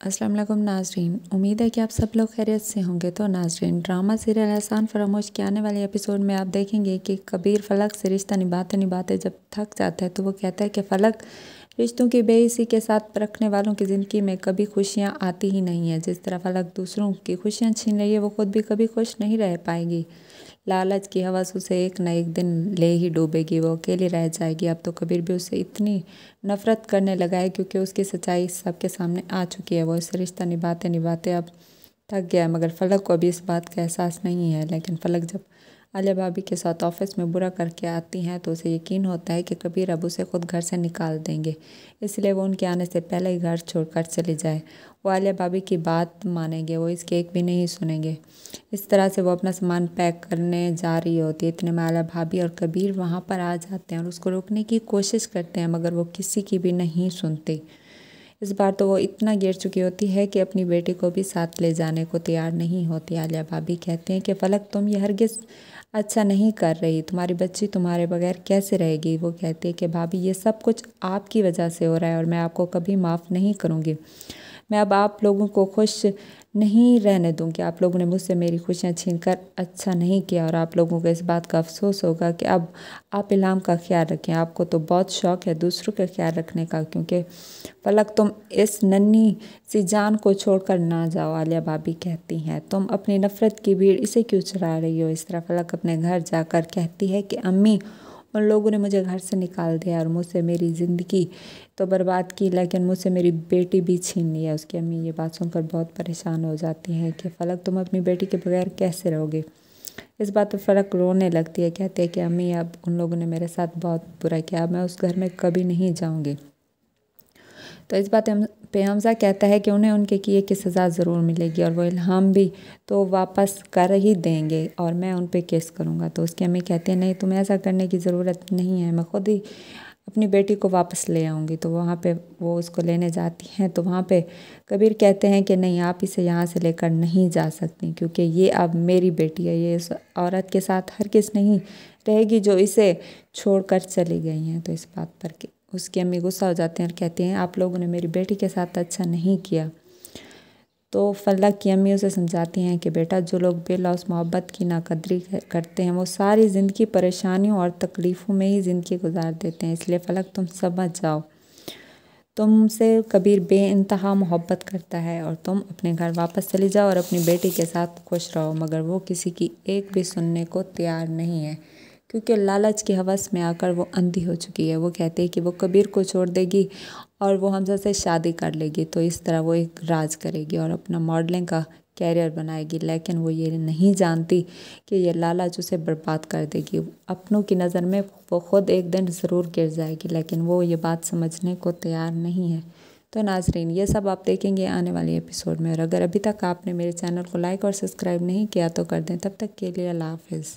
अस्सलाम वालेकुम नाजरीन, उम्मीद है कि आप सब लोग खैरियत से होंगे। तो नाजरीन, ड्रामा सीरियल एहसान फरामोश के आने वाले एपिसोड में आप देखेंगे कि कबीर फलक से रिश्ता निभाते निभाते जब थक जाता है तो वो कहता है कि फलक, रिश्तों की बेइज्जती के साथ रखने वालों की ज़िंदगी में कभी खुशियाँ आती ही नहीं है। जिस तरह फलक दूसरों की खुशियाँ छीन रही है, वो खुद भी कभी खुश नहीं रह पाएगी। लालच की हवस उसे एक न एक दिन ले ही डूबेगी, वो अकेली रह जाएगी। अब तो कबीर भी उससे इतनी नफरत करने लगा है क्योंकि उसकी सच्चाई सबके सामने आ चुकी है। वो इस रिश्ता निभाते निभाते अब थक गया है, मगर फलक को अभी इस बात का एहसास नहीं है। लेकिन फलक जब आलिया भाभी के साथ ऑफिस में बुरा करके आती हैं तो उसे यकीन होता है कि कबीर अब उसे खुद घर से निकाल देंगे, इसलिए वो उनके आने से पहले ही घर छोड़कर चले जाए। वो आलिया भाभी की बात मानेंगे, वो इसके एक भी नहीं सुनेंगे। इस तरह से वो अपना सामान पैक करने जा रही होती है। इतने में आलिया भाभी और कबीर वहाँ पर आ जाते हैं और उसको रोकने की कोशिश करते हैं, मगर वो किसी की भी नहीं सुनती। इस बार तो वो इतना गिर चुकी होती है कि अपनी बेटी को भी साथ ले जाने को तैयार नहीं होती। आलिया भाभी कहते हैं कि फलक, तुम ये हरगिज़ अच्छा नहीं कर रही, तुम्हारी बच्ची तुम्हारे बगैर कैसे रहेगी। वो कहती है कि भाभी, ये सब कुछ आपकी वजह से हो रहा है और मैं आपको कभी माफ़ नहीं करूँगी। मैं अब आप लोगों को खुश नहीं रहने दूंगी। आप लोगों ने मुझसे मेरी खुशियाँ छीनकर अच्छा नहीं किया और आप लोगों को इस बात का अफसोस होगा कि अब आप इल्हाम का ख्याल रखें। आपको तो बहुत शौक़ है दूसरों का ख्याल रखने का, क्योंकि फलक, तुम इस नन्ही सी जान को छोड़कर ना जाओ। आलिया भाभी कहती हैं, तुम अपनी नफ़रत की भीड़ इसे क्यों चढ़ा रही हो। इस तरह फलक अपने घर जाकर कहती है कि अम्मी, उन लोगों ने मुझे घर से निकाल दिया और मुझसे मेरी ज़िंदगी तो बर्बाद की, लेकिन मुझसे मेरी बेटी भी छीन ली है। उसकी अम्मी ये बात सुनकर बहुत परेशान हो जाती हैं कि फलक, तुम अपनी बेटी के बगैर कैसे रहोगे। इस बात पर फलक रोने लगती है, कहते हैं कि अम्मी, अब उन लोगों ने मेरे साथ बहुत बुरा किया, अब मैं उस घर में कभी नहीं जाऊँगी। तो इस बात पे हमजा कहता है कि उन्हें उनके किए की सज़ा ज़रूर मिलेगी और वो इल्हाम भी तो वापस कर ही देंगे और मैं उन पे केस करूँगा। तो उसकी अम्मी कहती है, नहीं, तुम्हें ऐसा करने की ज़रूरत नहीं है, मैं खुद ही अपनी बेटी को वापस ले आऊँगी। तो वहाँ पे वो उसको लेने जाती हैं तो वहाँ पे कबीर कहते हैं कि नहीं, आप इसे यहाँ से लेकर नहीं जा सकती, क्योंकि ये अब मेरी बेटी है। ये उस औरत के साथ हरगिज़ नहीं रहेगी जो इसे छोड़कर चली गई हैं। तो इस बात पर उसकी अम्मी गुस्सा हो जाते हैं और कहती हैं, आप लोगों ने मेरी बेटी के साथ अच्छा नहीं किया। तो फलक की अम्मी उसे समझाती हैं कि बेटा, जो लोग बेलौस मोहब्बत की नाकदरी करते हैं वो सारी ज़िंदगी परेशानियों और तकलीफ़ों में ही ज़िंदगी गुजार देते हैं। इसलिए फलक, तुम समझ जाओ, तुमसे कबीर बेइंतहा मोहब्बत करता है और तुम अपने घर वापस चली जाओ और अपनी बेटी के साथ खुश रहो। मगर वो किसी की एक भी सुनने को तैयार नहीं है, क्योंकि लालच की हवस में आकर वो अंधी हो चुकी है। वो कहते हैं कि वो कबीर को छोड़ देगी और वो हमजा से शादी कर लेगी, तो इस तरह वो एक राज करेगी और अपना मॉडलिंग का कैरियर बनाएगी। लेकिन वो ये नहीं जानती कि ये लालच उसे बर्बाद कर देगी। अपनों की नज़र में वो खुद एक दिन ज़रूर गिर जाएगी, लेकिन वो ये बात समझने को तैयार नहीं है। तो नाजरीन, ये सब आप देखेंगे आने वाले एपिसोड में। और अगर अभी तक आपने मेरे चैनल को लाइक और सब्सक्राइब नहीं किया तो कर दें। तब तक के लिए अल्लाह हाफिज़।